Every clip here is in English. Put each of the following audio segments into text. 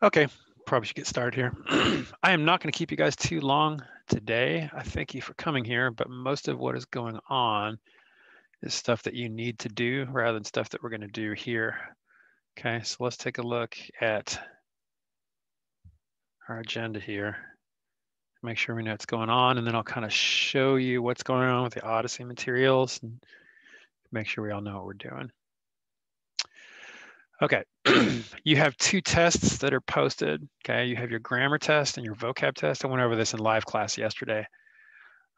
Okay, probably should get started here. I am not going to keep you guys too long today. I thank you for coming here, but most of what is going on is stuff that you need to do rather than stuff that we're going to do here. Okay, so let's take a look at our agenda here. Make sure we know what's going on, and then I'll kind of show you what's going on with the Odyssey materials and make sure we all know what we're doing. Okay, you have two tests that are posted. Okay, you have your grammar test and your vocab test. I went over this in live class yesterday.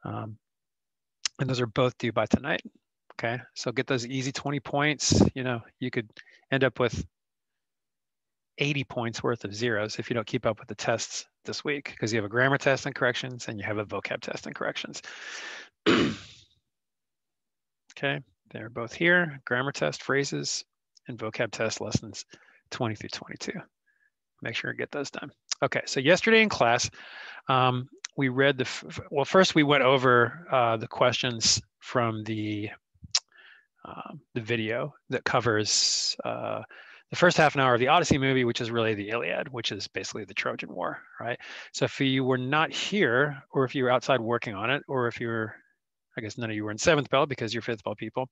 And those are both due by tonight. Okay, so get those easy 20 points. You know, you could end up with 80 points worth of zeros if you don't keep up with the tests this week, because you have a grammar test and corrections and you have a vocab test and corrections. Okay, they're both here. Grammar test, phrases, and vocab test lessons 20 through 22. Make sure to get those done. Okay, so yesterday in class, we read well, first we went over the questions from the video that covers the first half an hour of the Odyssey movie, which is really the Iliad, which is basically the Trojan War, right? So if you were not here, or if you were outside working on it, or if you were, I guess none of you were in 7th Bell because you're 5th Bell people,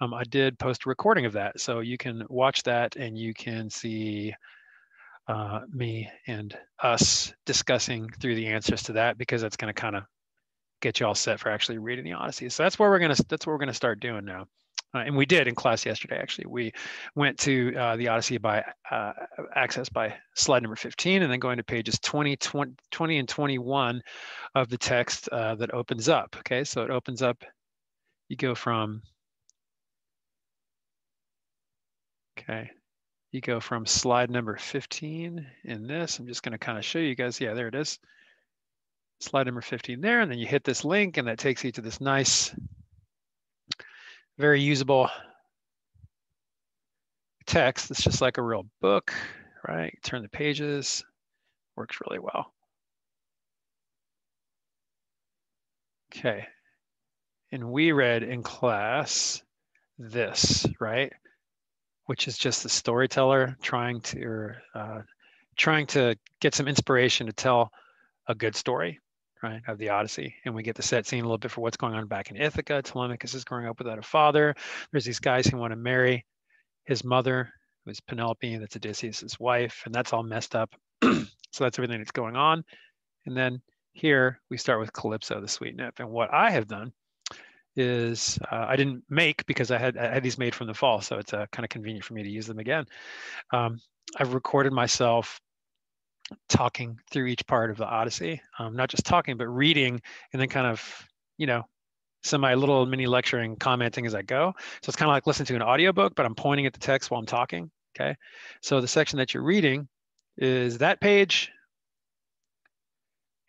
I did post a recording of that. So you can watch that and you can see me and us discussing through the answers to that, because that's going to kind of get you all set for actually reading the Odyssey. So that's what we're gonna start doing now. And we did in class yesterday, actually. We went to the Odyssey by access by slide number 15, and then going to pages 20 and 21 of the text that opens up. Okay, so it opens up, you go from, okay, you go from slide number 15 in this. I'm just gonna kind of show you guys, yeah, there it is. Slide number 15 there, and then you hit this link and that takes you to this nice, very usable text. It's just like a real book, right? You turn the pages, works really well. Okay, and we read in class this, right? Which is just the storyteller trying to get some inspiration to tell a good story, right, of the Odyssey. And we get the set scene a little bit for what's going on back in Ithaca. Telemachus is growing up without a father. There's these guys who want to marry his mother, who's Penelope, that's Odysseus' wife, and that's all messed up. So that's everything that's going on. And then here we start with Calypso, the sweet nymph. And what I have done is I didn't make, because I had these made from the fall, so it's kind of convenient for me to use them again. I've recorded myself talking through each part of the Odyssey, not just talking, but reading, and then kind of, you know, semi little mini lecturing, commenting as I go. So it's kind of like listening to an audiobook, but I'm pointing at the text while I'm talking. Okay. So the section that you're reading is that page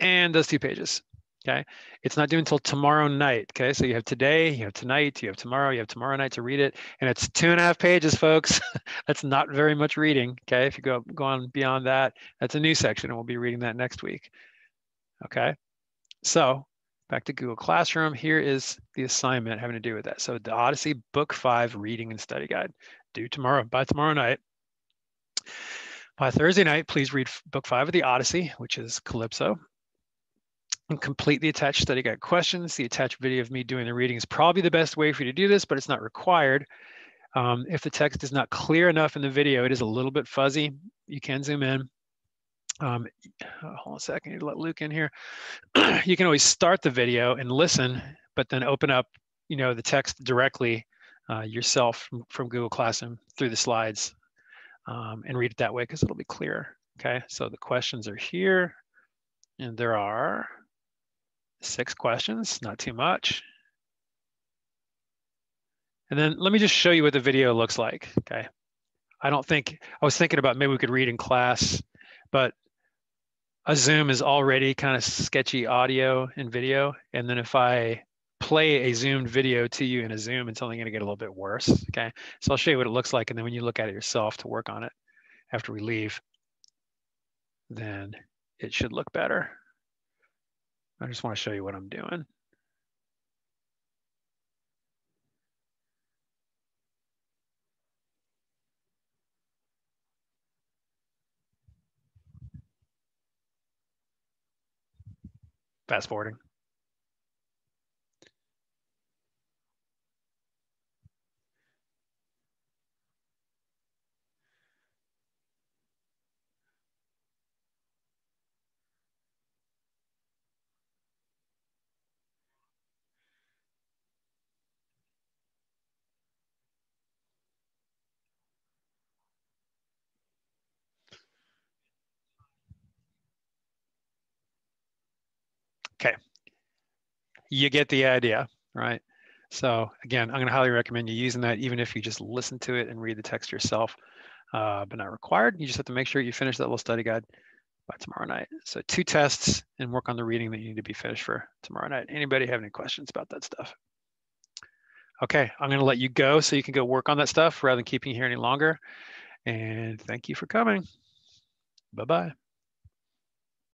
and those 2 pages. Okay. It's not due until tomorrow night. Okay. So you have today, you have tonight, you have tomorrow night to read it. And it's 2.5 pages, folks. That's not very much reading. Okay. If you go on beyond that, that's a new section, and we'll be reading that next week. Okay. So back to Google Classroom. Here is the assignment having to do with that. So the Odyssey Book 5 Reading and Study Guide, due by tomorrow night. By Thursday night, please read Book 5 of the Odyssey, which is Calypso, and complete the attached study guide questions. The attached video of me doing the reading is probably the best way for you to do this, but it's not required. If the text is not clear enough in the video, it is a little bit fuzzy, you can zoom in. Hold on a second, I need to let Luke in here. You can always start the video and listen, but then open up, you know, the text directly yourself from Google Classroom through the slides, and read it that way, because it'll be clearer. Okay, so the questions are here, and there are 6 questions, not too much. And then let me just show you what the video looks like. Okay, I was thinking about maybe we could read in class, but a Zoom is already kind of sketchy audio and video. And then if I play a zoomed video to you in a Zoom, it's only going to get a little bit worse. Okay, so I'll show you what it looks like, and then when you look at it yourself to work on it after we leave, then it should look better. I just want to show you what I'm doing. Fast forwarding. Okay, you get the idea, right? So again, I'm going to highly recommend you using that, even if you just listen to it and read the text yourself, but not required. You just have to make sure you finish that little study guide by tomorrow night. So 2 tests and work on the reading that you need to be finished for tomorrow night. Anybody have any questions about that stuff? Okay, I'm going to let you go so you can go work on that stuff rather than keeping you here any longer. And thank you for coming. Bye-bye.